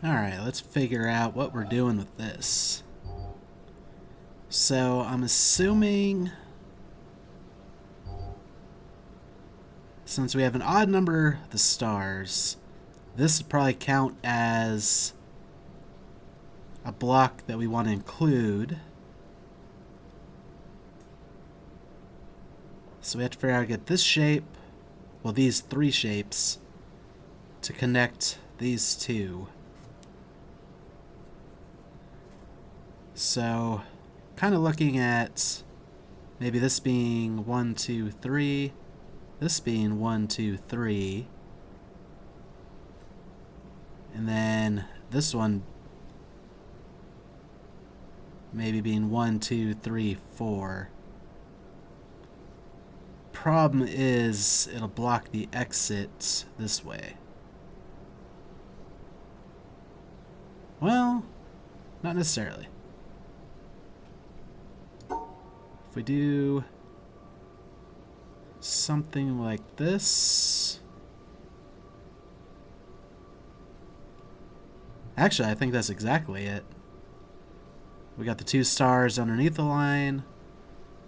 Alright, let's figure out what we're doing with this. So, I'm assuming, since we have an odd number of the stars, this would probably count as a block that we want to include. So we have to figure out how to get this shape, well, these three shapes, to connect these two. So, kind of looking at maybe this being 1, 2, 3, this being 1, 2, 3, and then this one maybe being 1, 2, 3, 4. Problem is, it'll block the exit this way. Well, not necessarily. If we do something like this... Actually, I think that's exactly it. We got the two stars underneath the line,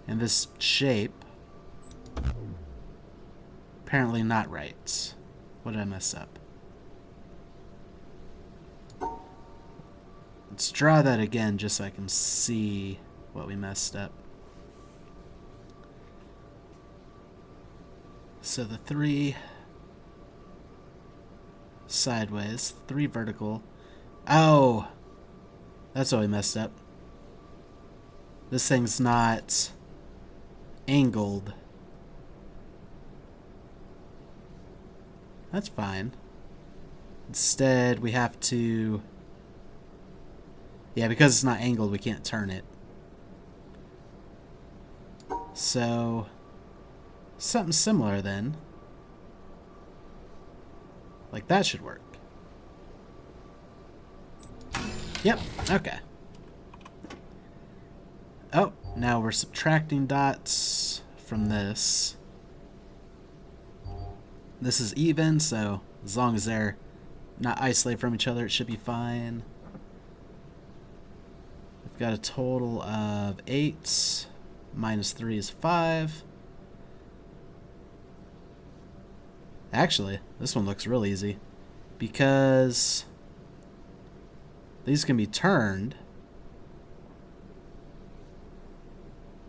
and this shape. Apparently not right. What did I mess up? Let's draw that again just so I can see what we messed up. So the 3 sideways, 3 vertical. Oh! That's what we messed up. This thing's not angled. That's fine. Instead, we have to... Yeah, because it's not angled, we can't turn it. So, something similar then. Like that should work. Yep, okay. Oh, now we're subtracting dots from this. This is even, so as long as they're not isolated from each other, it should be fine. We've got a total of 8. Minus 3 is 5. Actually, this one looks real easy, because these can be turned.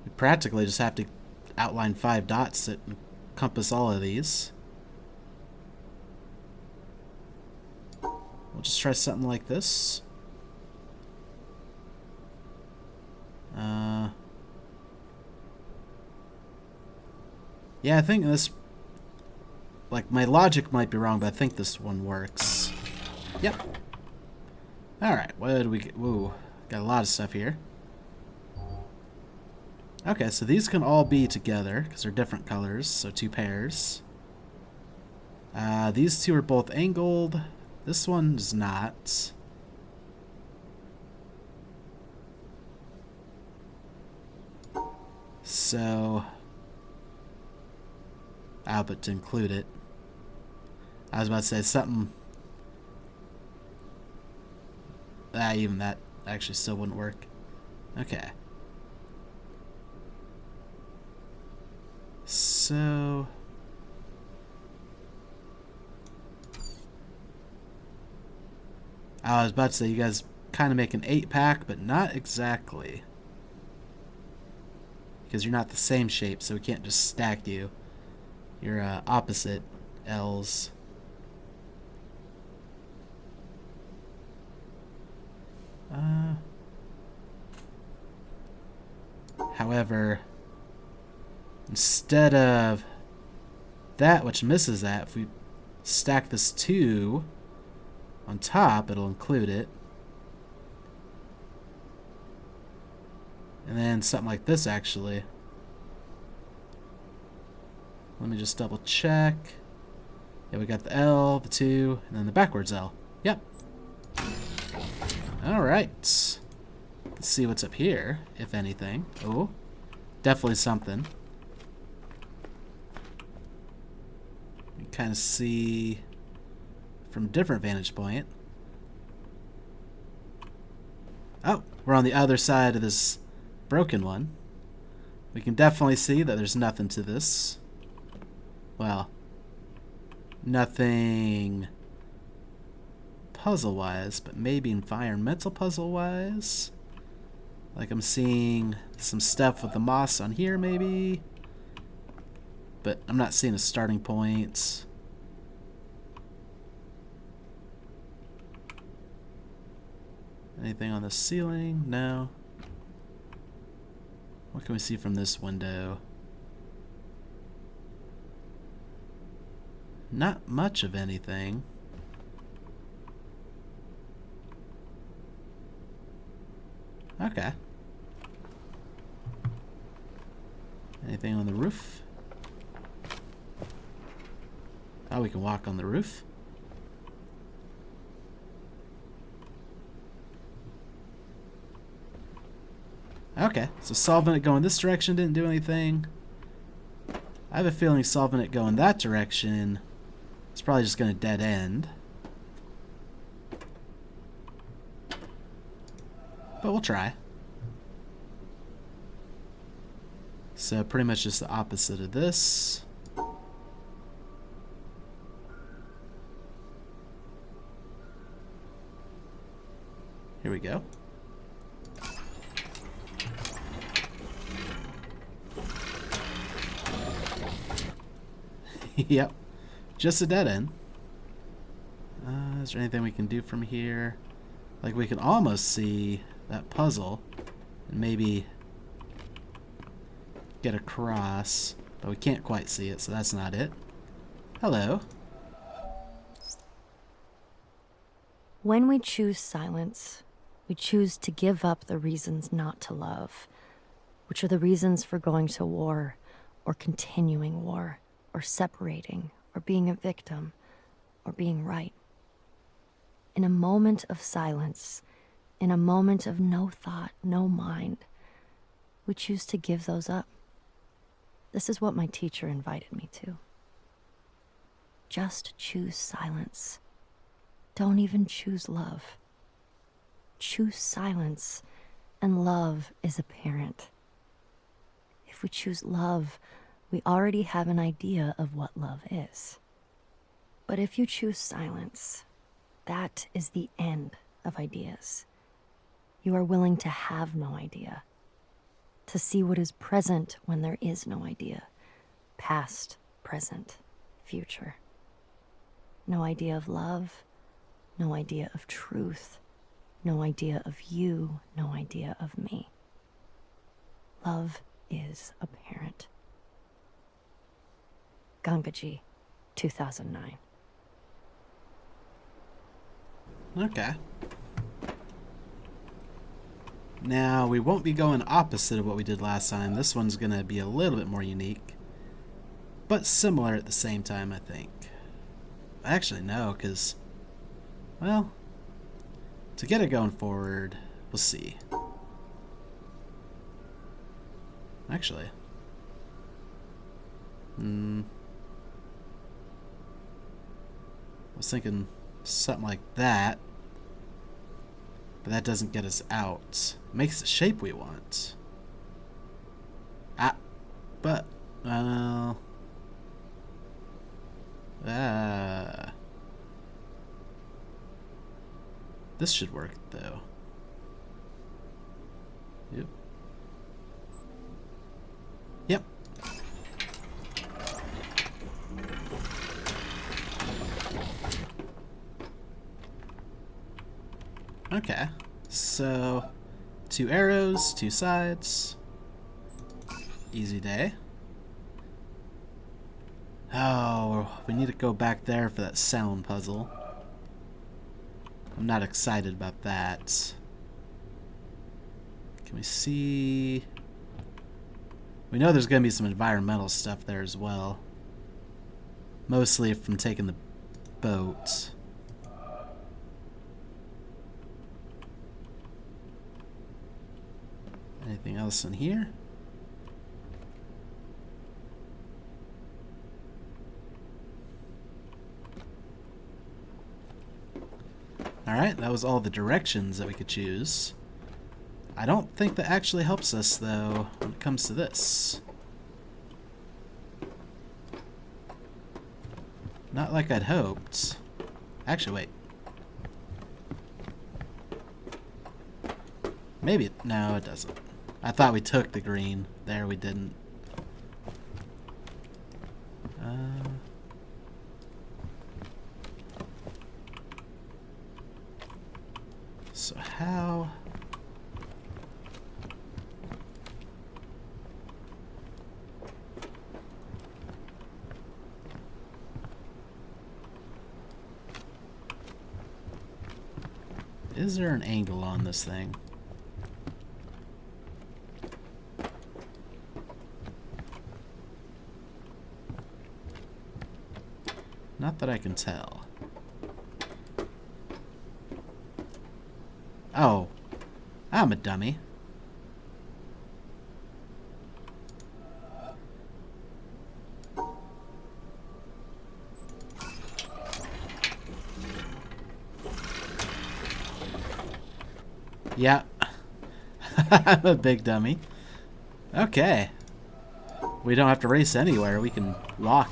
We practically just have to outline 5 dots that encompass all of these. We'll just try something like this. Yeah, I think this... Like, my logic might be wrong, but I think this one works. Yep. Alright, what did we get? Woo, got a lot of stuff here. Okay, so these can all be together, because they're different colors, so 2 pairs. These 2 are both angled. This one's not. So... but to include it. I was about to say something... even that actually still wouldn't work. Okay. So... I was about to say, you guys kind of make an 8-pack, but not exactly. Because you're not the same shape, so we can't just stack you. You're opposite L's. However, instead of that, which misses that, if we stack this 2 on top, it'll include it. And then something like this, actually. Let me just double check. Yeah, we got the L, the 2, and then the backwards L. Yep. Alright. Let's see what's up here, if anything. Oh, definitely something. You kind of see from a different vantage point. Oh, we're on the other side of this broken one. We can definitely see that there's nothing to this. Well, nothing puzzle-wise, but maybe environmental puzzle-wise. Like I'm seeing some stuff with the moss on here, maybe. But I'm not seeing a starting point. Anything on the ceiling? No. What can we see from this window? Not much of anything. Okay. Anything on the roof? Oh, we can walk on the roof. Okay, so solving it going this direction didn't do anything. I have a feeling solving it going that direction is probably just going to dead end. But we'll try. So pretty much just the opposite of this. Here we go. Yep, just a dead end. Is there anything we can do from here? Like we can almost see that puzzle and maybe get across, but we can't quite see it, so that's not it. Hello. When we choose silence, we choose to give up the reasons not to love, which are the reasons for going to war, or continuing war, or separating, or being a victim, or being right. In a moment of silence, in a moment of no thought, no mind, we choose to give those up. This is what my teacher invited me to. Just choose silence. Don't even choose love. Choose silence, and love is apparent. If we choose love, we already have an idea of what love is. But if you choose silence, that is the end of ideas. You are willing to have no idea, to see what is present when there is no idea, past, present, future. No idea of love, no idea of truth, no idea of you, no idea of me. Love is apparent. Gangaji, 2009. Okay. Now, we won't be going opposite of what we did last time. This one's going to be a little bit more unique, but similar at the same time, I think. Actually, no, because, well, to get it going forward, we'll see. Actually. I was thinking something like that. But that doesn't get us out. Makes the shape we want. But, this should work, though. Yep. Yep. Okay, so 2 arrows, 2 sides. Easy day. Oh, we need to go back there for that sound puzzle. I'm not excited about that. Can we see? We know there's going to be some environmental stuff there as well. Mostly from taking the boat. Anything else in here? Alright, that was all the directions that we could choose. I don't think that actually helps us, though, when it comes to this. Not like I'd hoped. Actually, wait. Maybe. No, it doesn't. I thought we took the green. There, we didn't. So how... Is there an angle on this thing? Not that I can tell. Oh, I'm a dummy. Yeah. I'm a big dummy. Okay. We don't have to race anywhere. We can walk.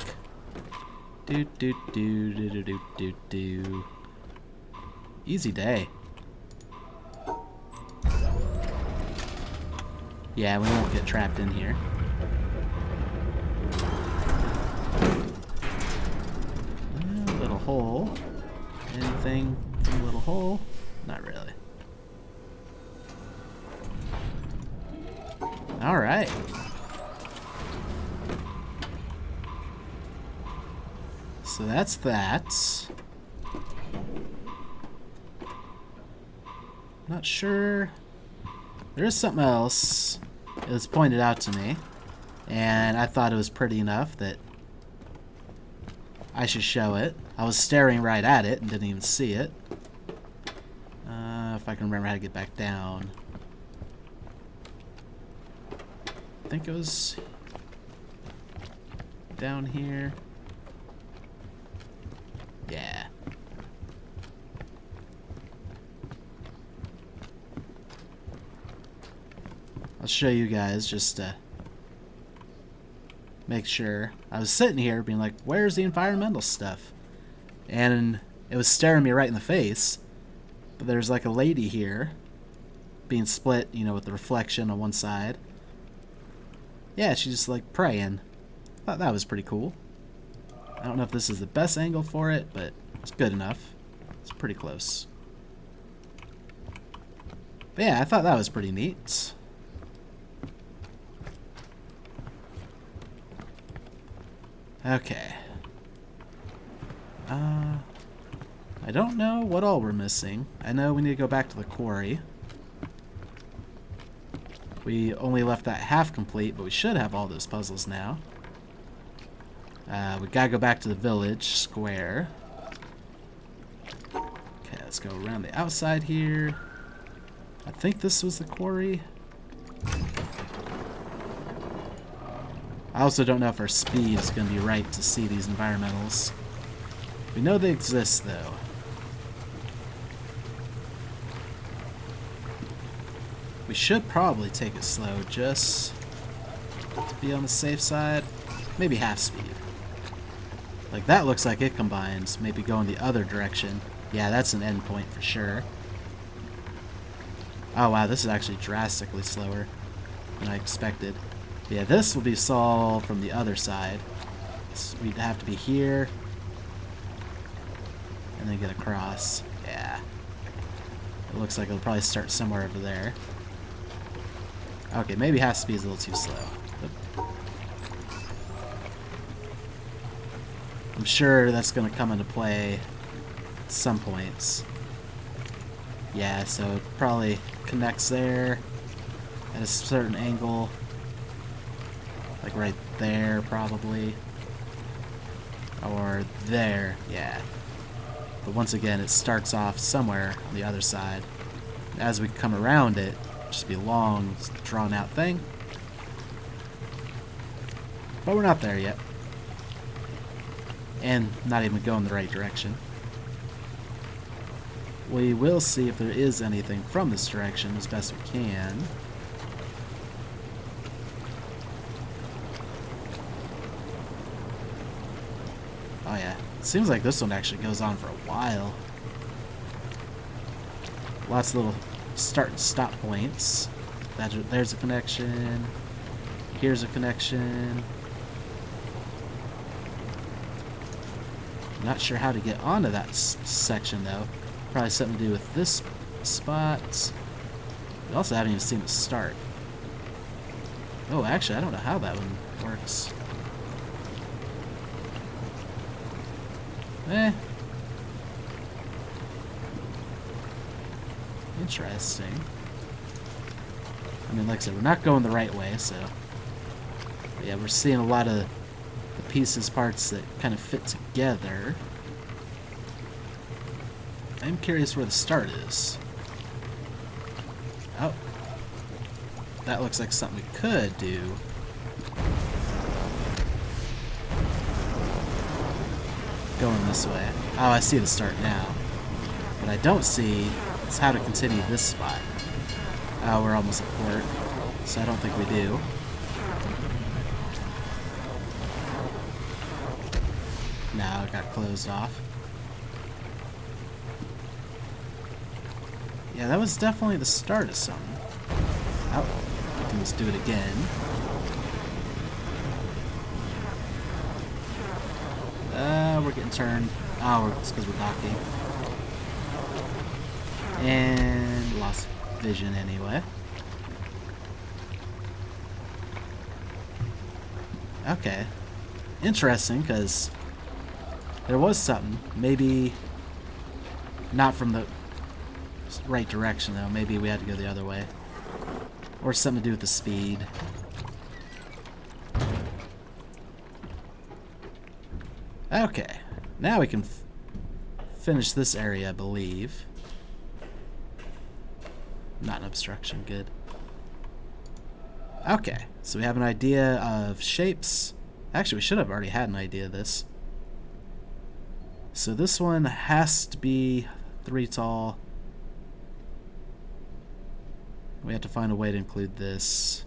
Do do do do do do do do. Easy day. Yeah, we won't get trapped in here. A little hole. Anything from a little hole? Not really. Alright. So that's that. Not sure. There is something else. It was pointed out to me, and I thought it was pretty enough that I should show it. I was staring right at it and didn't even see it. If I can remember how to get back down. I think it was down here. Yeah. I'll show you guys just to make sure. I was sitting here being like, where's the environmental stuff? And it was staring me right in the face. But there's like a lady here being split, you know, with the reflection on one side. Yeah, she's just like praying. Thought that was pretty cool. I don't know if this is the best angle for it, but it's good enough. It's pretty close. But yeah, I thought that was pretty neat. Okay. I don't know what all we're missing. I know we need to go back to the quarry. We only left that half complete, but we should have all those puzzles now. We gotta go back to the village square. Okay, let's go around the outside here. I think this was the quarry. I also don't know if our speed is going to be right to see these environmentals. We know they exist, though. We should probably take it slow, just to be on the safe side. Maybe half speed. Like, that looks like it combines. Maybe go in the other direction. Yeah, that's an end point for sure. Oh, wow, this is actually drastically slower than I expected. Yeah, this will be solved from the other side. So we'd have to be here. And then get across. Yeah. It looks like it'll probably start somewhere over there. Okay, maybe half speed is a little too slow. Oop. I'm sure that's going to come into play at some points. Yeah, so it probably connects there at a certain angle. Like right there, probably. Or there, yeah. But once again, it starts off somewhere on the other side. As we come around it, just be a long, drawn-out thing. But we're not there yet. And not even going the right direction. we will see if there is anything from this direction as best we can. Oh yeah, it seems like this one actually goes on for a while. Lots of little start and stop points. There's a connection. Here's a connection. Not sure how to get onto that section though. Probably something to do with this spot. We also haven't even seen it start. Oh, actually, I don't know how that one works. Interesting. I mean, like I said, we're not going the right way, so... But yeah, we're seeing a lot of the pieces, parts that kind of fit together. I'm curious where the start is. Oh. That looks like something we could do. Going this way. Oh, I see the start now. What I don't see is how to continue this spot. Oh, we're almost at port, so I don't think we do. No, it got closed off. Yeah, that was definitely the start of something. Oh, we can just do it again. We're getting turned. Oh, it's because we're docking. And lost vision anyway. Okay. Interesting, because there was something. Maybe not from the right direction, though. Maybe we had to go the other way. Or something to do with the speed. Okay. Now we can finish this area, I believe. Not an obstruction, good. Okay, so we have an idea of shapes. Actually, we should have already had an idea of this. So this one has to be 3 tall. We have to find a way to include this.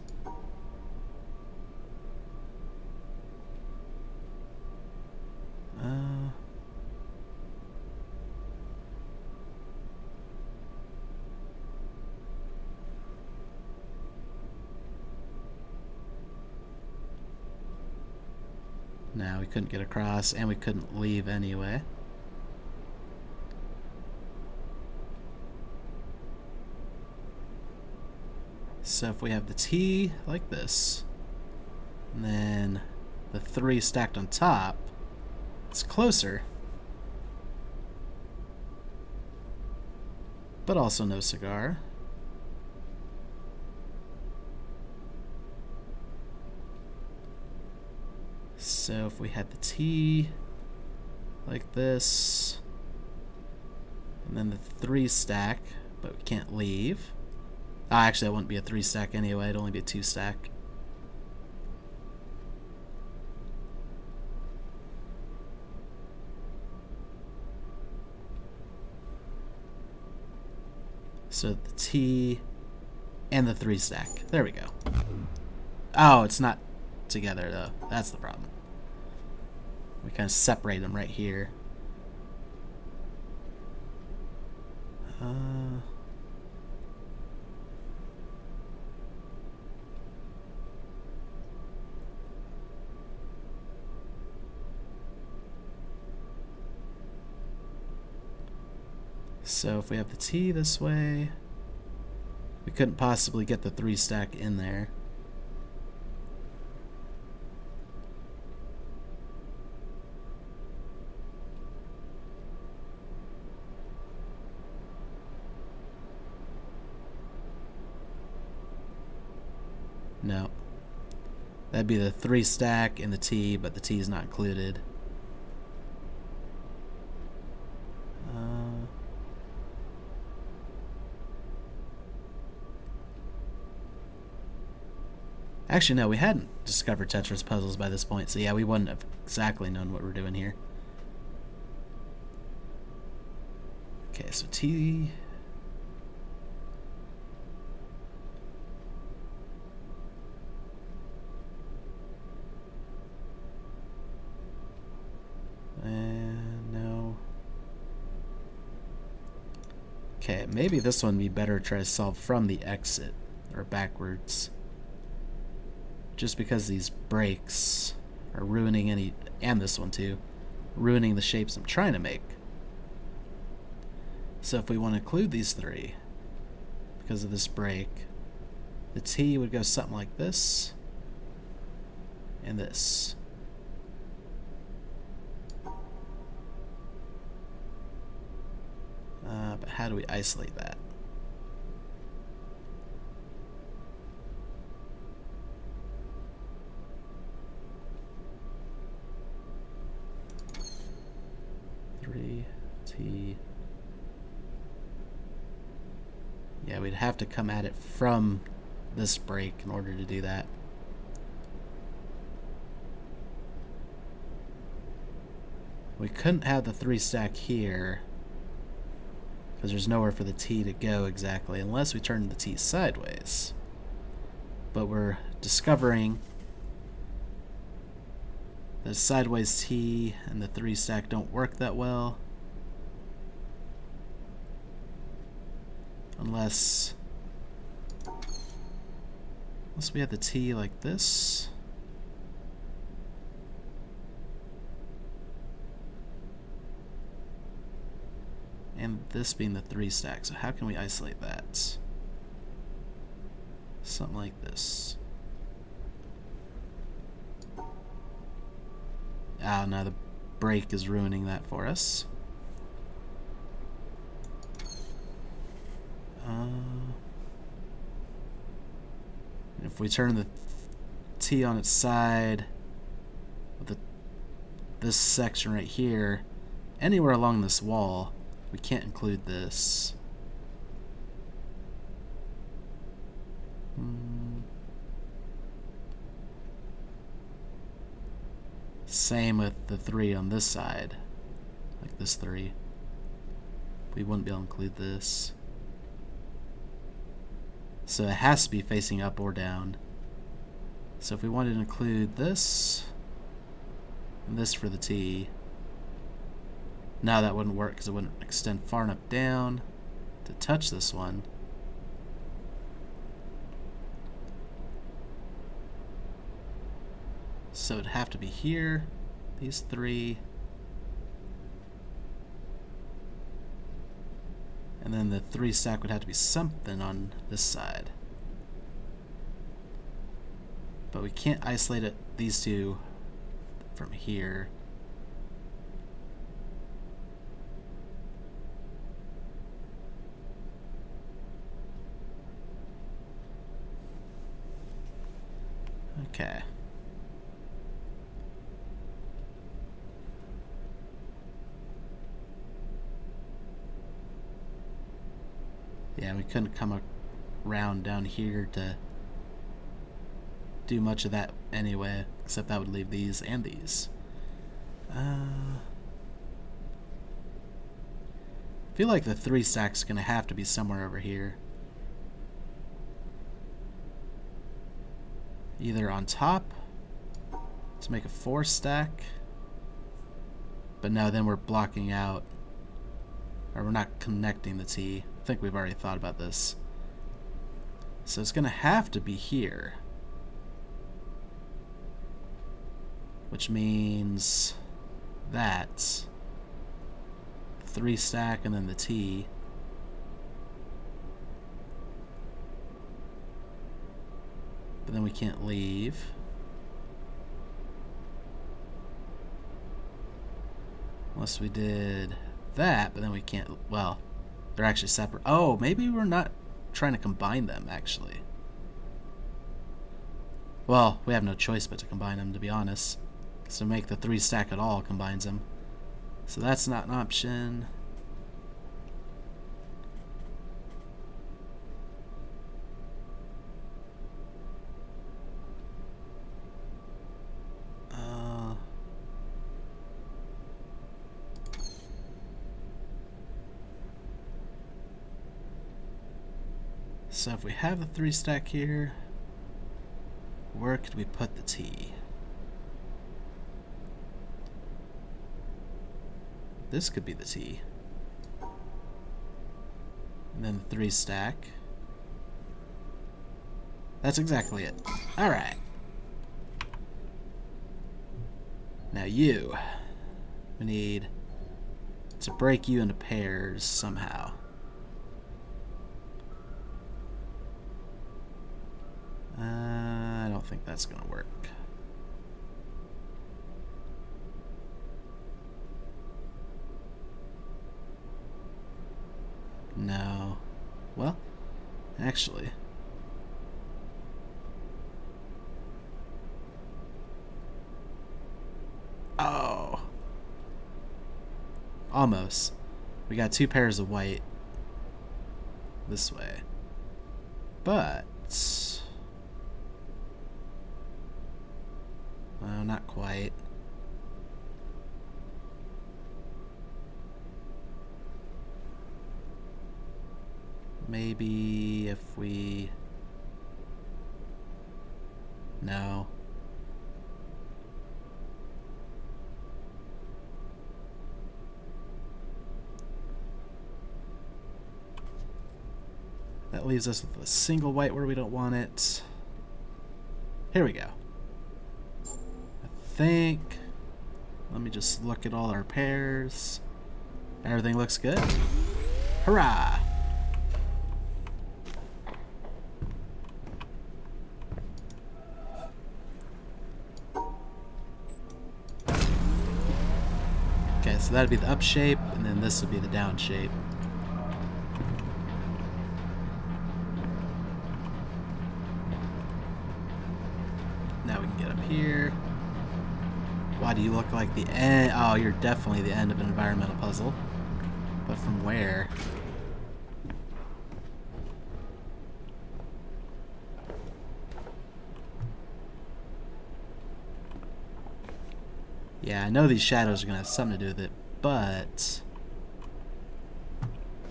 No, we couldn't get across, and we couldn't leave anyway. So if we have the T like this, and then the 3 stacked on top, it's closer. But also no cigar. So if we had the T like this, and then the 3 stack, but we can't leave. Actually, that wouldn't be a 3 stack anyway, it'd only be a 2 stack. So the T and the 3 stack. There we go. Oh, it's not together though. That's the problem. We kind of separate them right here. So if we have the T this way, we couldn't possibly get the 3 stack in there. No. That'd be the 3 stack and the T, but the T is not included. Actually, no, we hadn't discovered Tetris puzzles by this point, so yeah, we wouldn't have exactly known what we're doing here. Okay, so T. And no. Okay, maybe this one would be better to try to solve from the exit or backwards. Just because these breaks are ruining any, and this one too, ruining the shapes I'm trying to make. So if we want to include these three, because of this break, the T would go something like this, and this. But how do we isolate that? Three T. Yeah, we'd have to come at it from this break in order to do that. We couldn't have the 3 stack here because there's nowhere for the T to go exactly unless we turn the T sideways. But we're discovering the sideways T and the 3 stack don't work that well. Unless we have the T like this. And this being the 3 stack. So how can we isolate that? Something like this. Ah, now the break is ruining that for us. If we turn the T on its side with this section right here, anywhere along this wall, we can't include this. Same with the 3 on this side, like this 3. We wouldn't be able to include this. So it has to be facing up or down. So if we wanted to include this, and this for the T, now that wouldn't work because it wouldn't extend far enough down to touch this one. So it'd have to be here, these 3. And then the 3 stack would have to be something on this side. But we can't isolate it, these 2 from here. Okay. Yeah, we couldn't come around down here to do much of that anyway, except that would leave these and these. I feel like the 3 stack's gonna have to be somewhere over here. Either on top to make a 4 stack, but no, then we're blocking out, or we're not connecting the T. I think we've already thought about this. So it's gonna have to be here, which means that 3 stack and then the T. But then we can't leave. Unless we did that, but then we can't, well, they're actually separate. Oh, maybe we're not trying to combine them, actually. Well, we have no choice but to combine them, to be honest. So make the 3 stack at all combines them. So that's not an option. So if we have the 3 stack here, where could we put the T? This could be the T. And then the 3 stack. That's exactly it. Alright. Now you. We need to break you into pairs somehow. I don't think that's gonna work. No. Well, actually. Oh. Almost. We got 2 pairs of white this way. But well, not quite. Maybe if we... No. That leaves us with a single white where we don't want it. Here we go. I think... Let me just look at all our pairs. Everything looks good. Hurrah! Okay, so that'd be the up shape, and then this would be the down shape. Now we can get up here. Why do you look like the end? Oh, you're definitely the end of an environmental puzzle. But from where? Yeah, I know these shadows are going to have something to do with it, but...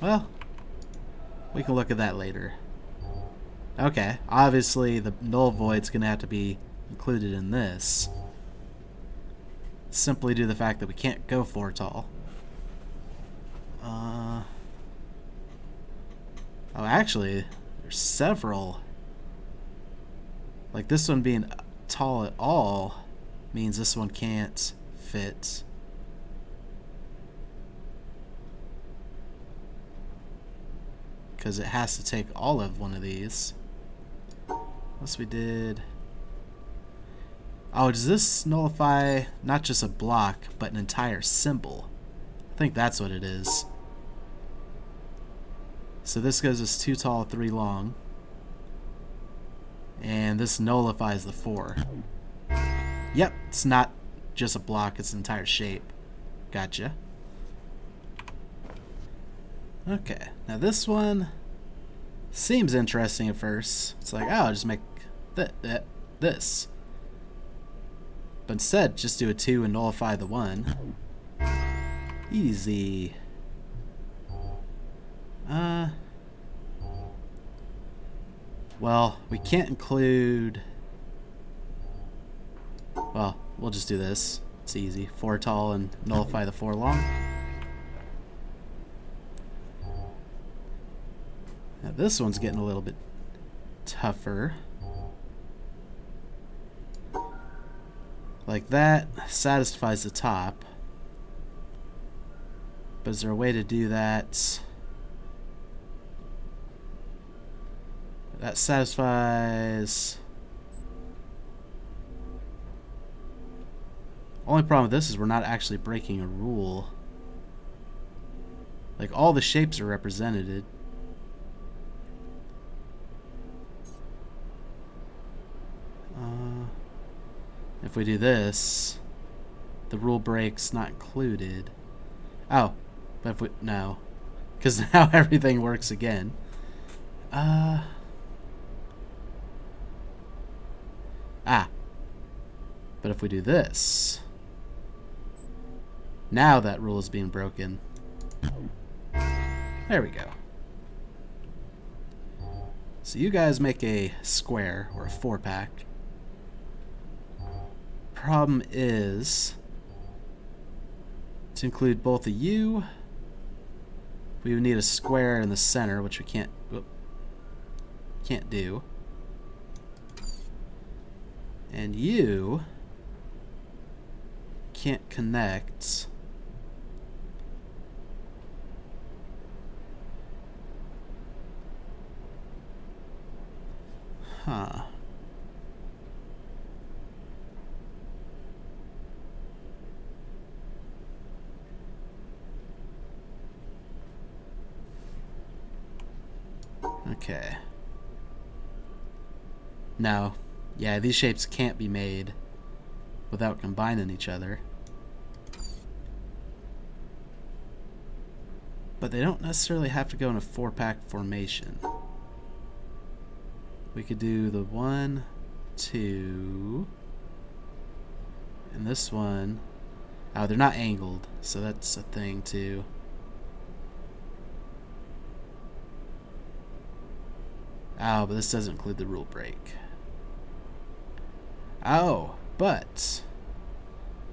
Well, we can look at that later. Okay, obviously the null void's going to have to be included in this. Simply due to the fact that we can't go 4 tall. Oh, actually, there's several. Like this one being tall at all means this one can't fit. Because it has to take all of one of these. Unless we did... Oh, does this nullify not just a block, but an entire symbol? I think that's what it is. So this goes as 2 tall, 3 long. And this nullifies the 4. Yep, it's not just a block, it's an entire shape. Gotcha. Okay, now this one seems interesting at first. It's like, oh, I'll just make this. But instead, just do a 2 and nullify the 1. Easy. Well, we can't include... Well, we'll just do this. It's easy. 4 tall and nullify the 4 long. Now this one's getting a little bit tougher. Like that satisfies the top. But is there a way to do that? That satisfies... Only problem with this is we're not actually breaking a rule. Like all the shapes are represented. If we do this, the rule break's not included. Oh, but if we... No. Because now everything works again. Ah. But if we do this... Now that rule is being broken. There we go. So you guys make a square, or a 4-pack. Problem is, to include both of you, we would need a square in the center, which we can't do. And you can't connect. Huh. Okay. No. Yeah, these shapes can't be made without combining each other. But they don't necessarily have to go in a 4-pack formation. We could do the 1, 2, and this one. Oh, they're not angled, so that's a thing too. Oh, but this doesn't include the rule break. Oh, but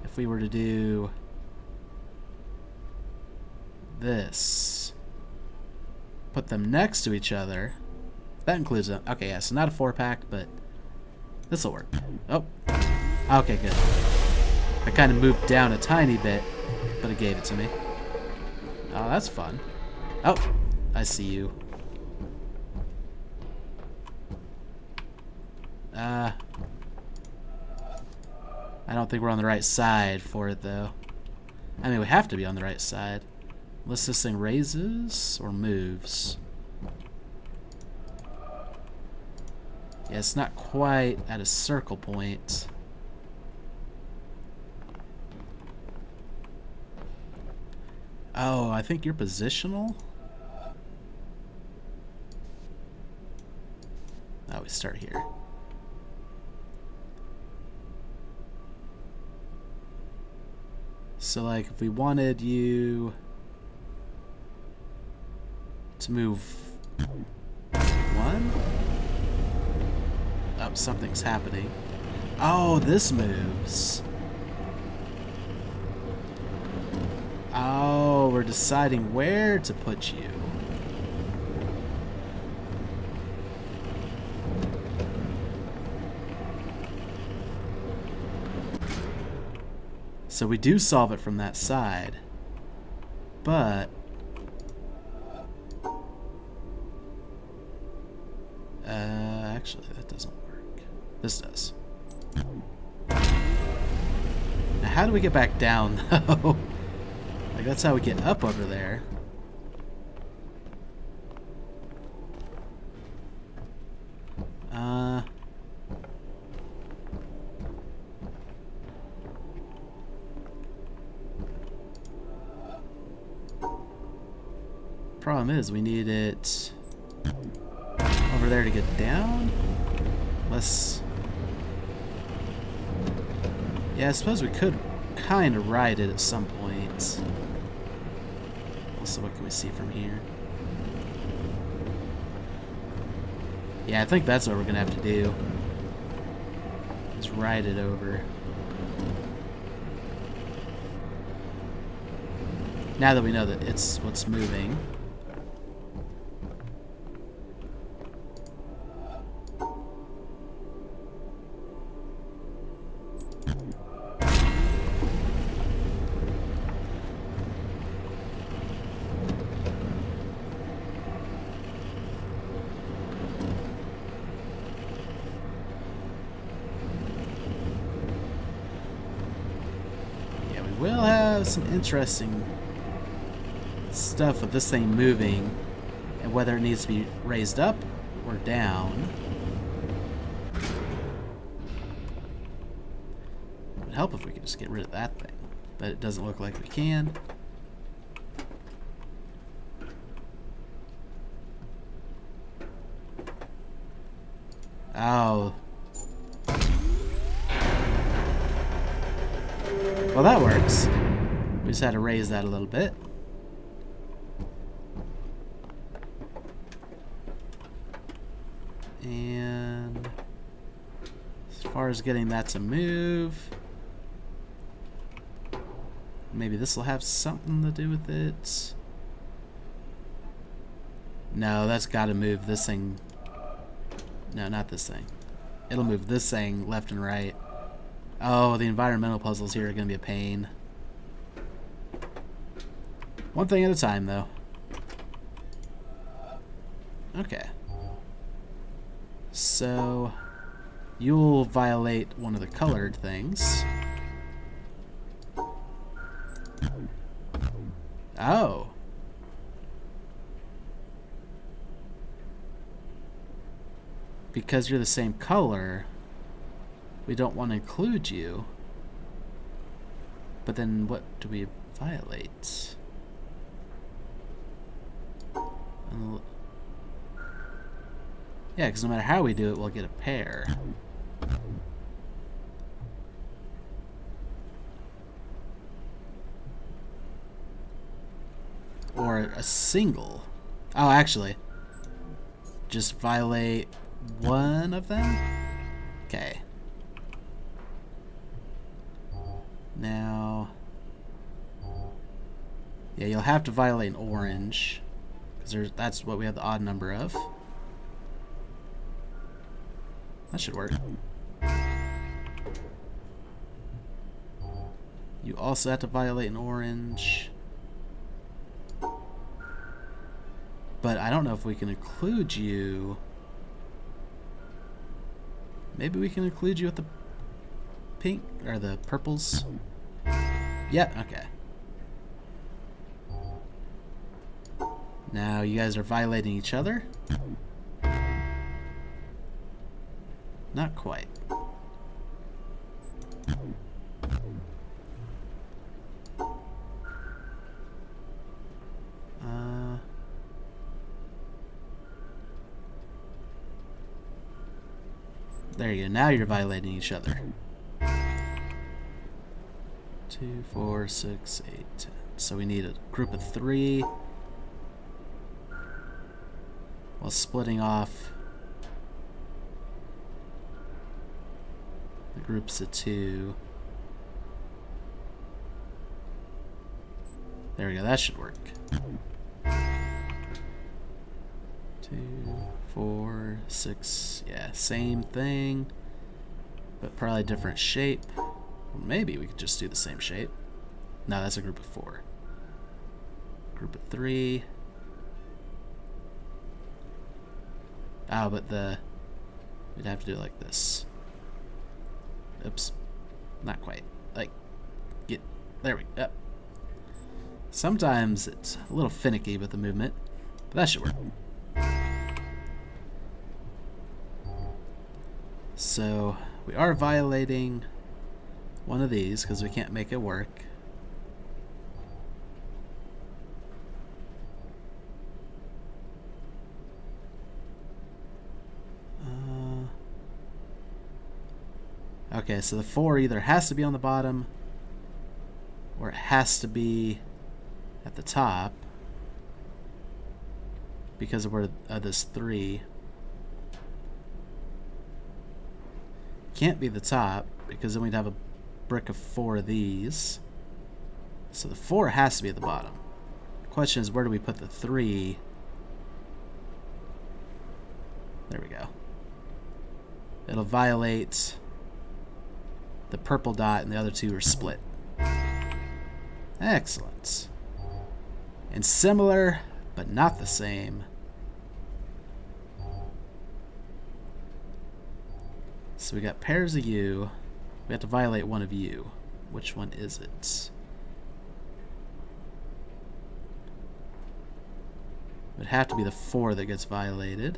if we were to do this, put them next to each other, that includes them. Okay, yeah, so not a 4-pack, but this will work. Oh, okay, good. I kind of moved down a tiny bit, but it gave it to me. Oh, that's fun. Oh, I see you. I don't think we're on the right side for it, though. I mean, we have to be on the right side. Unless this thing raises or moves. Yeah, it's not quite at a circle point. Oh, I think you're positional? Oh, we start here. So, like, if we wanted you to move 1? Oh, something's happening. Oh, this moves. Oh, we're deciding where to put you. So we do solve it from that side, but actually that doesn't work. This does. Now how do we get back down though? Like that's how we get up over there. Problem is we need it over there to get down. Yeah, I suppose we could kind of ride it at some point. Also, what can we see from here? Yeah, I think that's what we're gonna have to do. Is ride it over. Now that we know that it's what's moving. We'll have some interesting stuff with this thing moving and whether it needs to be raised up or down. It would help if we could just get rid of that thing, but it doesn't look like we can. Oh. Well, that works. We just had to raise that a little bit. And as far as getting that to move, maybe this will have something to do with it. No, that's got to move this thing. No, not this thing. It'll move this thing left and right. Oh, the environmental puzzles here are going to be a pain. One thing at a time, though. Okay. So, you'll violate one of the colored things. Oh. Because you're the same color, we don't want to include you. But then what do we violate? Yeah, because no matter how we do it, we'll get a pair. Or a single. Oh, actually. Just violate one of them? Okay. Now... yeah, you'll have to violate an orange. Because that's what we have the odd number of. That should work. You also have to violate an orange. But I don't know if we can include you. Maybe we can include you with the pink or the purples. Yeah, okay. Now you guys are violating each other. Not quite. There you go. Now you're violating each other. 2, 4, 6, 8, 10. So we need a group of 3. While splitting off the groups of 2. There we go. That should work. 2, 4, 6. Yeah, same thing, but probably different shape. Well, maybe we could just do the same shape. No, that's a group of 4. Group of 3. Oh, but we'd have to do it like this. Oops. Not quite. Like, there we go. Sometimes it's a little finicky with the movement, but that should work. So, we are violating one of these because we can't make it work. Okay, so the 4 either has to be on the bottom or it has to be at the top because of where this 3. Can't be the top because then we'd have a brick of 4 of these. So the 4 has to be at the bottom. The question is, where do we put the 3? There we go. It'll violate the purple dot and the other 2 are split. Excellent. And similar, but not the same. So we got pairs of you. We have to violate one of you. Which one is it? It would have to be the 4 that gets violated.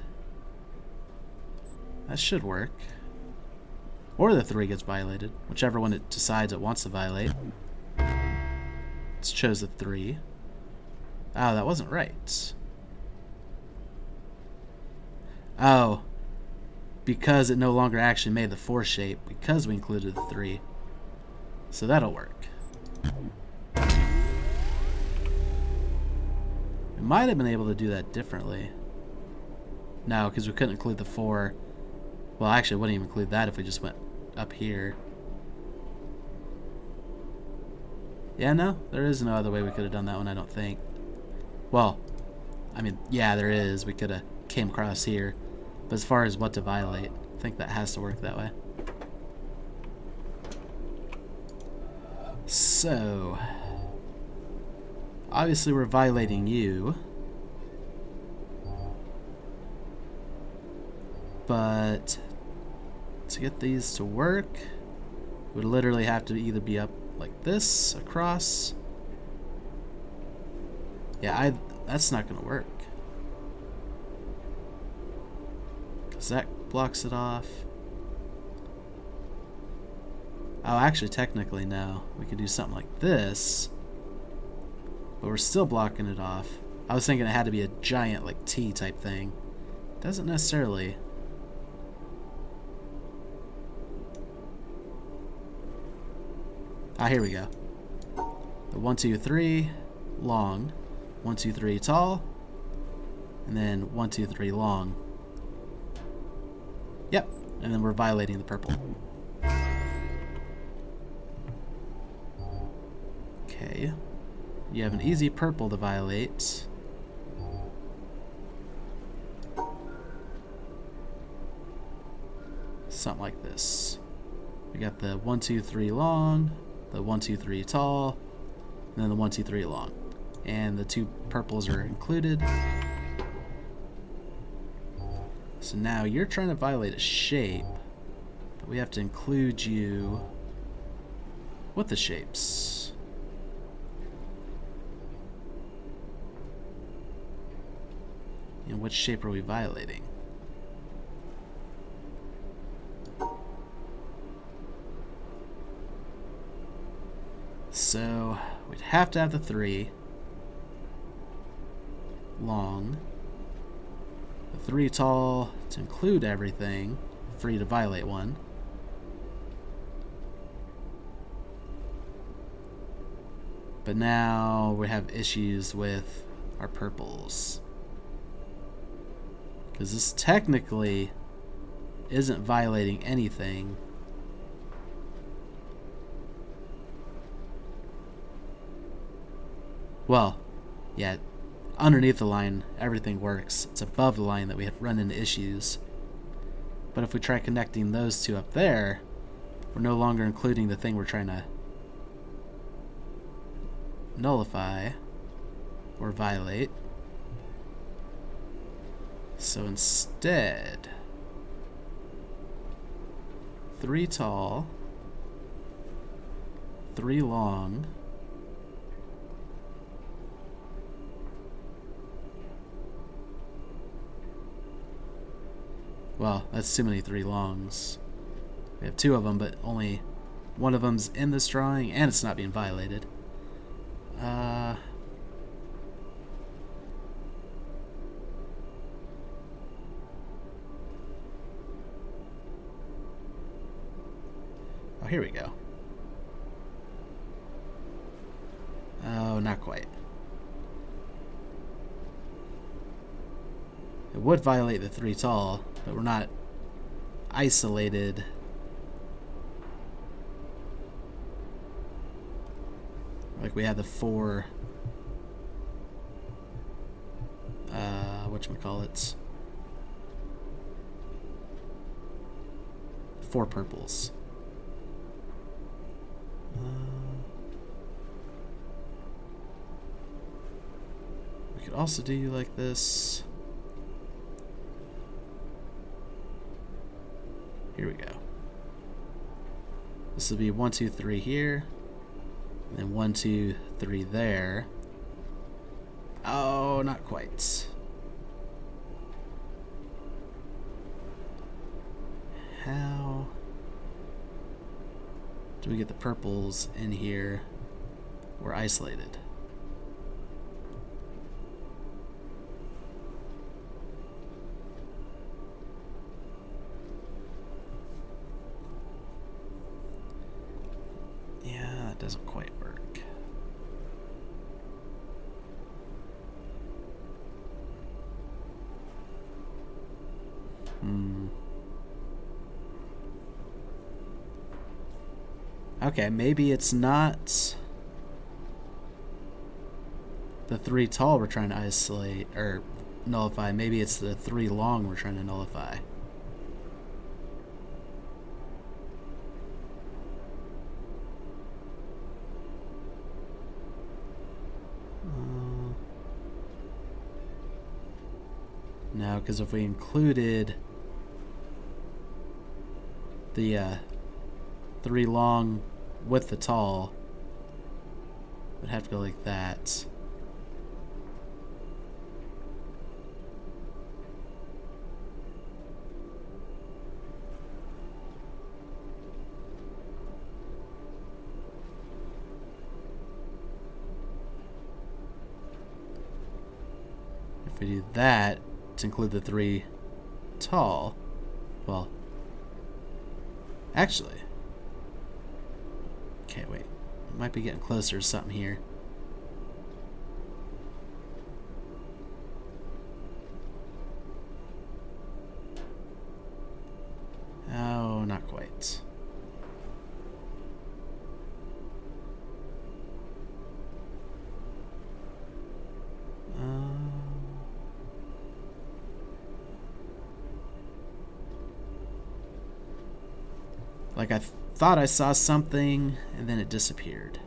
That should work. Or the 3 gets violated. Whichever one it decides it wants to violate. Let's chose the 3. Oh, that wasn't right. Oh. Because it no longer actually made the 4 shape. Because we included the 3. So that'll work. We might have been able to do that differently. No, because we couldn't include the 4. Well, actually, it wouldn't even include that if we just went up here. Yeah, no, there is no other way we could have done that one, I don't think. Well, I mean, yeah, there is. We could have came across here. But as far as what to violate, I think that has to work that way. So, obviously we're violating you. But to get these to work, we would literally have to either be up like this, across. Yeah, that's not gonna work. Because that blocks it off. Oh, actually, technically, no. We could do something like this. But we're still blocking it off. I was thinking it had to be a giant, like, T type thing. Doesn't necessarily. Ah, here we go. The 1, 2, 3, long. 1, 2, 3, tall. And then 1, 2, 3, long. Yep. And then we're violating the purple. Okay. You have an easy purple to violate. Something like this. We got the 1, 2, 3 long, the 1, 2, 3 tall, and then the 1, 2, 3 long. And the 2 purples are included. So now you're trying to violate a shape, but we have to include you with the shapes. And which shape are we violating? So we'd have to have the 3 long, the 3 tall to include everything, for you to violate one. But now we have issues with our purples. Because this technically isn't violating anything. Well, yeah, underneath the line, everything works. It's above the line that we run into issues. But if we try connecting those 2 up there, we're no longer including the thing we're trying to nullify or violate. So instead, 3 tall, 3 long, well, that's too many 3 longs. We have 2 of them, but only one of them's in this drawing, and it's not being violated. Oh, here we go. Oh, not quite. It would violate the 3 tall, but we're not isolated. Like we had the 4, whatchamacallits, 4 purples. We could also do like this. Here we go. This will be 1, 2, 3 here. And then 1, 2, 3 there. Oh, not quite. How do we get the purples in here? We're isolated. Yeah, that doesn't quite work. Okay, maybe it's not the 3 tall we're trying to isolate, or nullify. Maybe it's the 3 long we're trying to nullify. No, because if we included the 3 long with the tall, it would have to go like that. If we do that to include the 3 tall, well, actually, okay, wait, might be getting closer to something here. Oh, not quite. Like I thought I saw something and then it disappeared.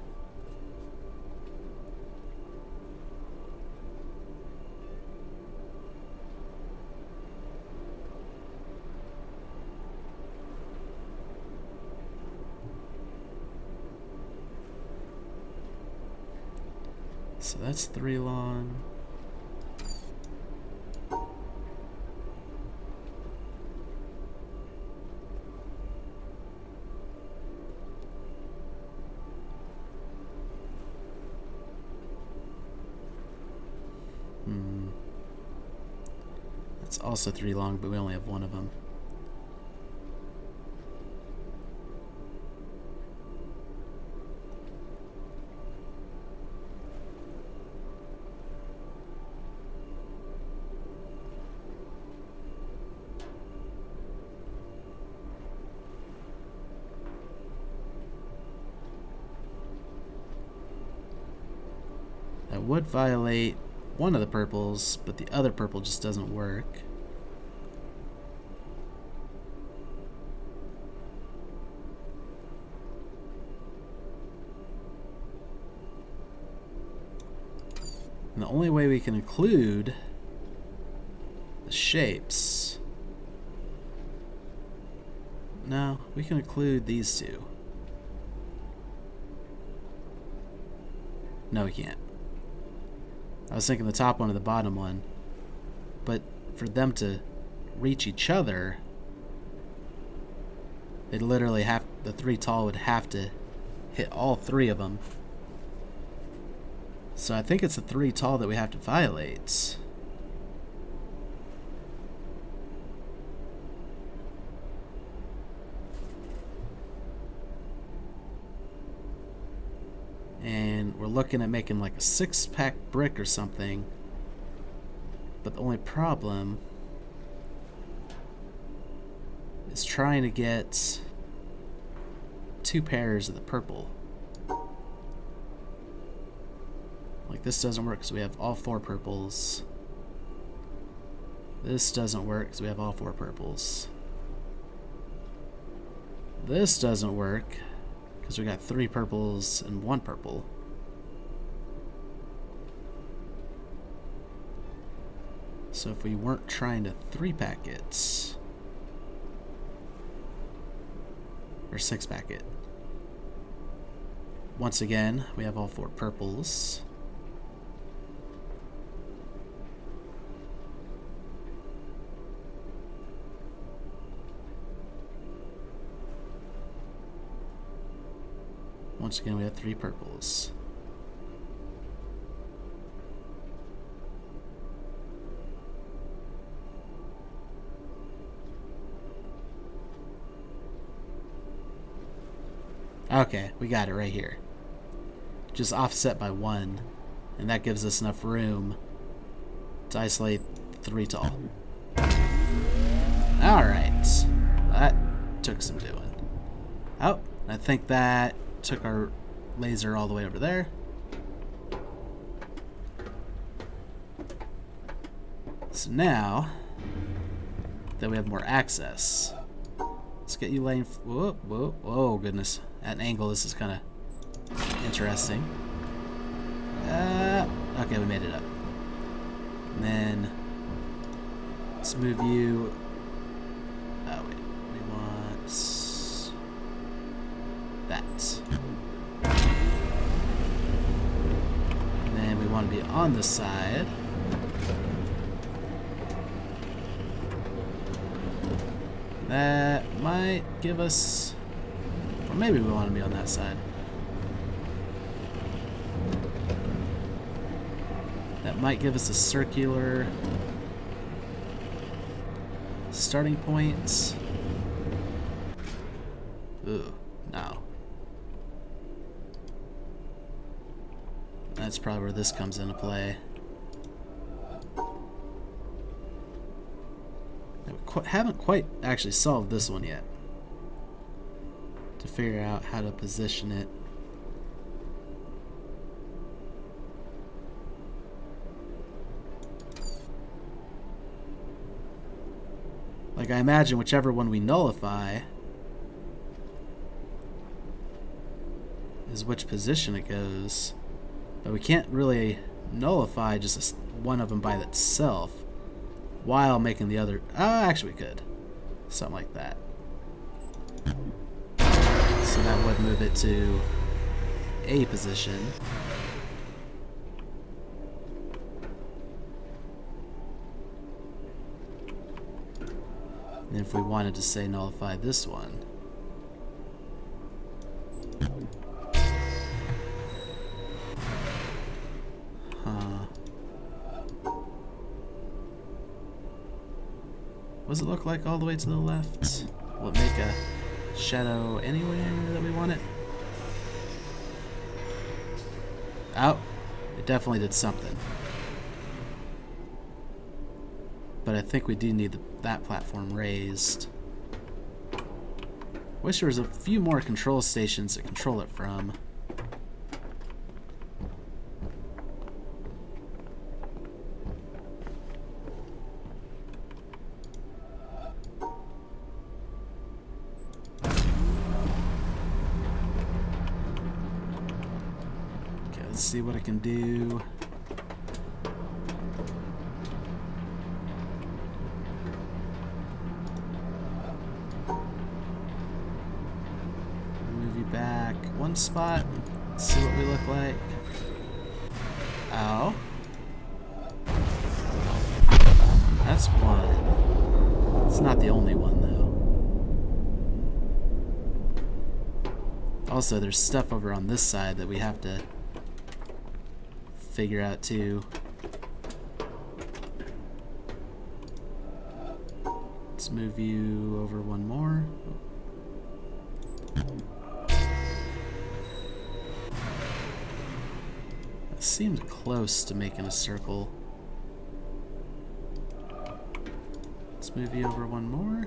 So that's 3 long. That's also 3 long, but we only have 1 of them. That would violate one of the purples, but the other purple just doesn't work. And the only way we can include the shapes... No, we can include these 2. No, we can't. I was thinking the top one or the bottom one. But for them to reach each other, they'd literally have... The 3 tall would have to hit all 3 of them. So I think it's the 3 tall that we have to violate. And we're looking at making like a 6-pack brick or something. But the only problem is trying to get 2 pairs of the purple. Like this doesn't work because we have all 4 purples. This doesn't work because we have all 4 purples. This doesn't work because we got 3 purples and 1 purple. So if we weren't trying to 3-pack it, or 6-pack it, once again, we have all 4 purples. Once again, we have 3 purples. Okay, we got it right here. Just offset by 1, and that gives us enough room to isolate 3 tall. That took some doing. Oh, I think that took our laser all the way over there. So now that we have more access, let's get you laying. Whoa, whoa, oh goodness! At an angle, this is kind of interesting. Okay, we made it up. And then let's move you. Oh wait, we want that. And then we want to be on the side. That might give us, or maybe we want to be on that side. That might give us a circular starting point. Ooh, no. That's probably where this comes into play. Haven't quite actually solved this one yet. To figure out how to position it. Like, I imagine whichever one we nullify is which position it goes. But we can't really nullify just one of them by itself while making the other... actually we could. Something like that. So that would move it to a position. And if we wanted to say nullify this one, what does it look like all the way to the left? Will it make a shadow anywhere that we want it? Oh, it definitely did something. But I think we do need that platform raised. Wish there was a few more control stations to control it from. Okay, let's see what I can do. Back one spot. Let's see what we look like. Ow. That's one. It's not the only one, though. Also, there's stuff over on this side that we have to figure out, too. Let's move you over one more. Seemed close to making a circle. Let's move you over one more.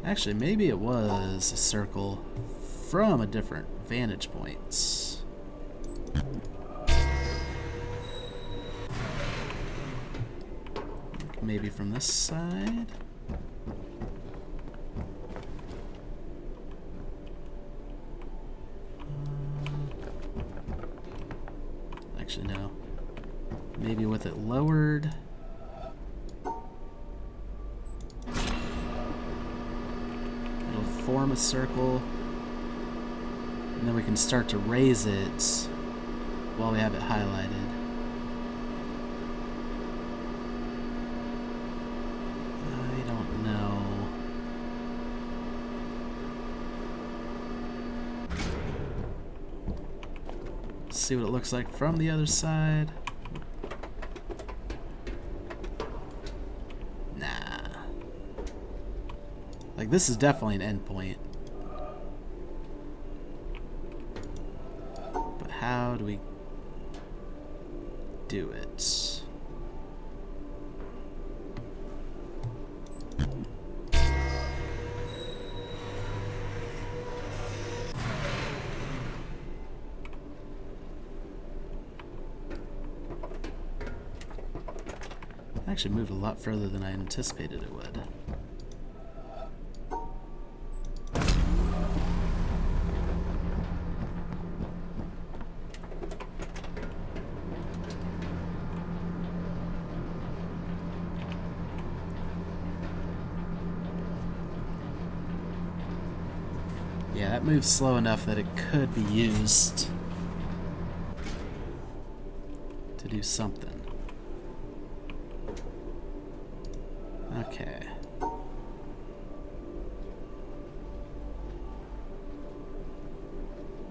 Actually, maybe it was a circle from a different vantage point. Maybe from this side. Actually, no. Maybe with it lowered. It'll form a circle. And then we can start to raise it while we have it highlighted. I don't know. See what it looks like from the other side. Nah. Like, this is definitely an endpoint. But how do we... do it. Actually moved a lot further than I anticipated it would. Yeah, that moves slow enough that it could be used to do something. Okay.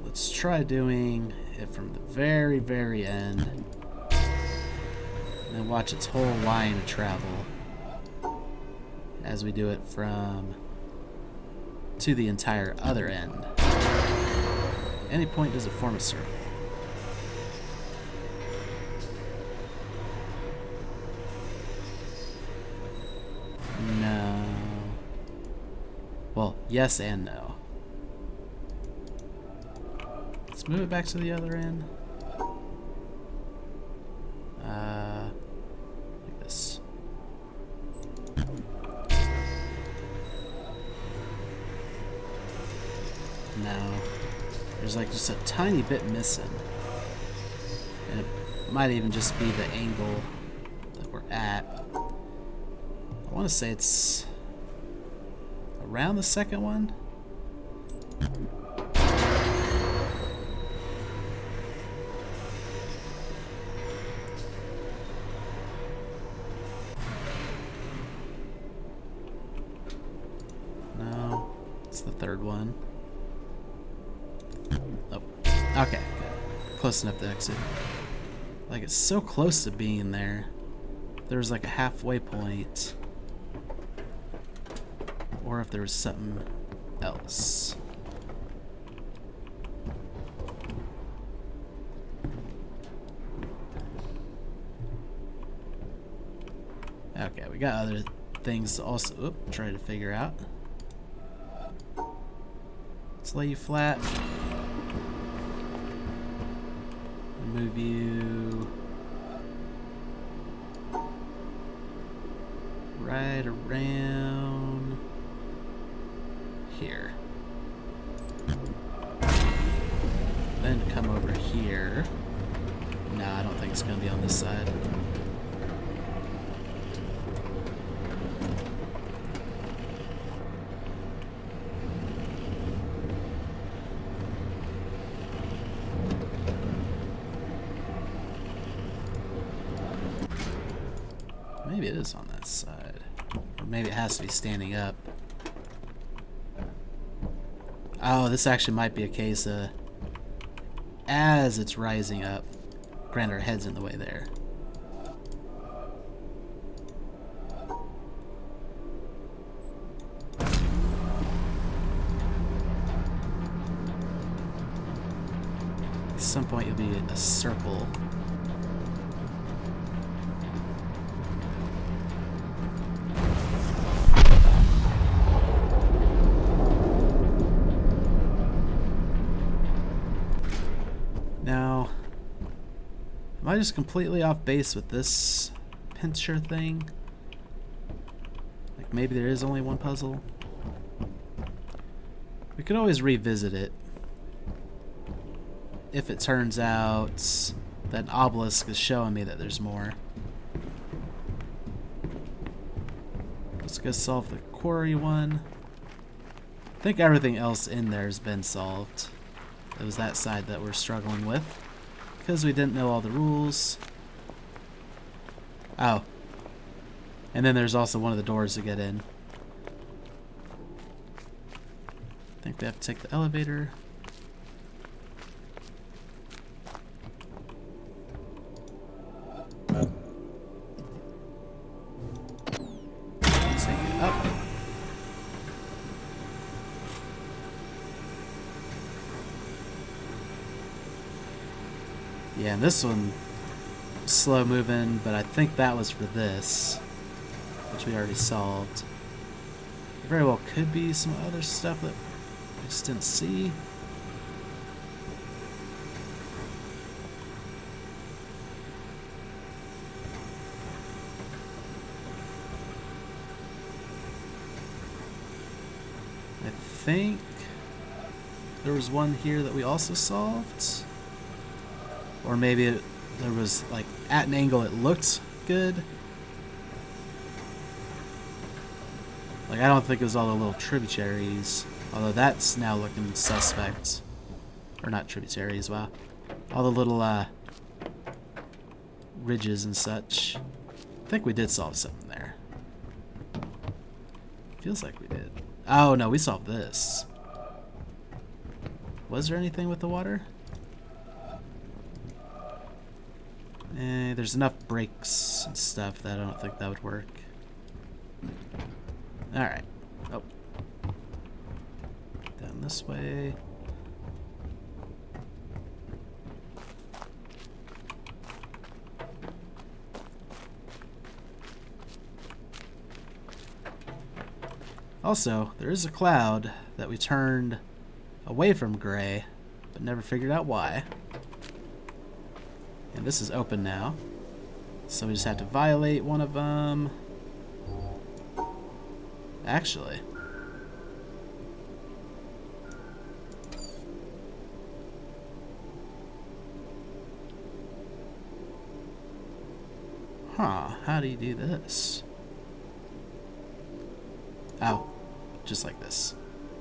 Let's try doing it from the very, very end. And then watch its whole line of travel as we do it from to the entire other end. At any point does it form a circle. No. Well, yes and no. Let's move it back to the other end. Like this. No. There's like just a tiny bit missing. And it might even just be the angle that we're at. I want to say it's around the second one. No, it's the third one. Oh, okay, good. Close enough to exit. Like, it's so close to being there. There's like a halfway point. Or if there was something else. Okay, we got other things to also try to figure out. Let's lay you flat. Move you right around here. Then come over here. No, I don't think it's going to be on this side. Maybe it is on that side. Or maybe it has to be standing up. Oh, this actually might be a case of as it's rising up, granted our head's in the way there. At some point you'll be in a circle. Now, am I just completely off base with this pincher thing? Like maybe there is only one puzzle? We could always revisit it if it turns out that an obelisk is showing me that there's more. Let's go solve the quarry one. I think everything else in there has been solved. It was that side that we're struggling with because we didn't know all the rules. Oh. And then there's also one of the doors to get in. I think we have to take the elevator. Take it up. Yeah, and this one, slow moving, but I think that was for this, which we already solved. There very well could be some other stuff that I just didn't see. I think there was one here that we also solved. Or maybe there was, like, at an angle it looked good. Like, I don't think it was all the little tributaries. Although that's now looking suspect. Or not tributaries, wow. All the little, ridges and such. I think we did solve something there. Feels like we did. Oh, no, we solved this. Was there anything with the water? There's enough breaks and stuff that I don't think that would work. Alright. Oh. Down this way. Also, there is a cloud that we turned away from gray, but never figured out why. And this is open now. So we just have to violate one of them. Actually. Huh, how do you do this? Oh, just like this.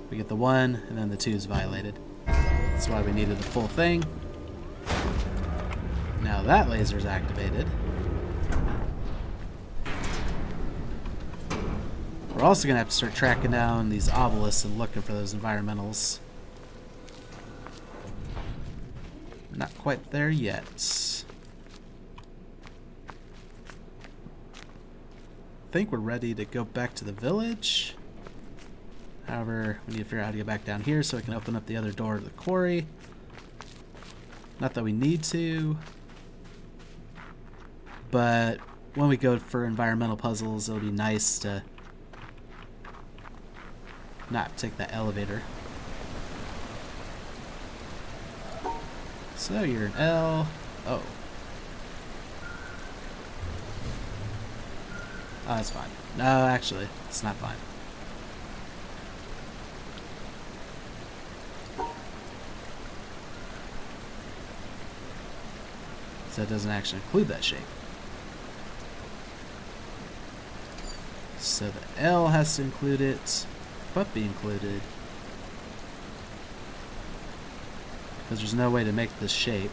We get the 1, and then the 2 is violated. That's why we needed the full thing. Now that laser's activated. We're also going to have to start tracking down these obelisks and looking for those environmentals. We're not quite there yet. I think we're ready to go back to the village. However, we need to figure out how to get back down here so we can open up the other door to the quarry. Not that we need to, but when we go for environmental puzzles, it'll be nice to not take that elevator. So you're an L. Oh. Oh, that's fine. No, actually, it's not fine. So it doesn't actually include that shape. So the L has to include it, but be included. Because there's no way to make this shape.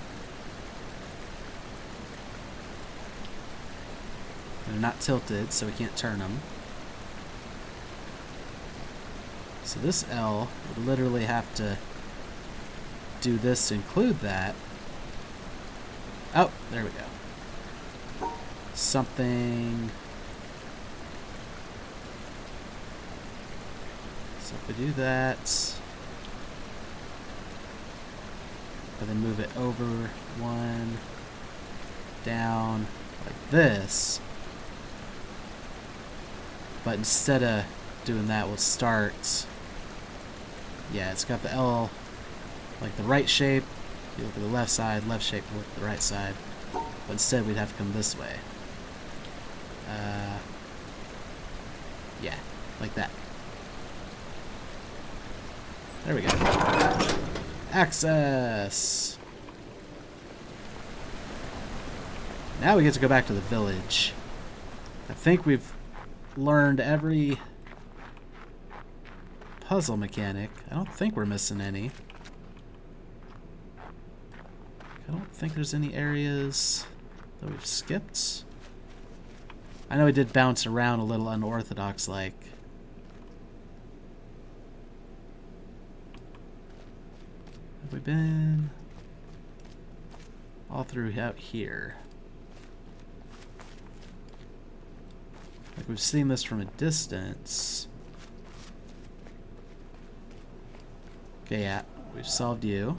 They're not tilted, so we can't turn them. So this L would literally have to do this to include that. Oh, there we go. Something. So if we do that, and then move it over 1, down, like this. But instead of doing that, we'll start. Yeah, it's got the L, like the right shape. You look at the left side, left shape, look at the right side. But instead, we'd have to come this way. Yeah, like that. There we go. Access! Now we get to go back to the village. I think we've learned every puzzle mechanic. I don't think we're missing any. I don't think there's any areas that we've skipped. I know we did bounce around a little unorthodox like. Have we been all through out here? Like we've seen this from a distance. Okay, yeah, we've solved you.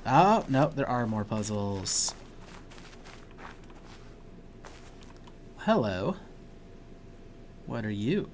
Oh, no, there are more puzzles. Hello. What are you?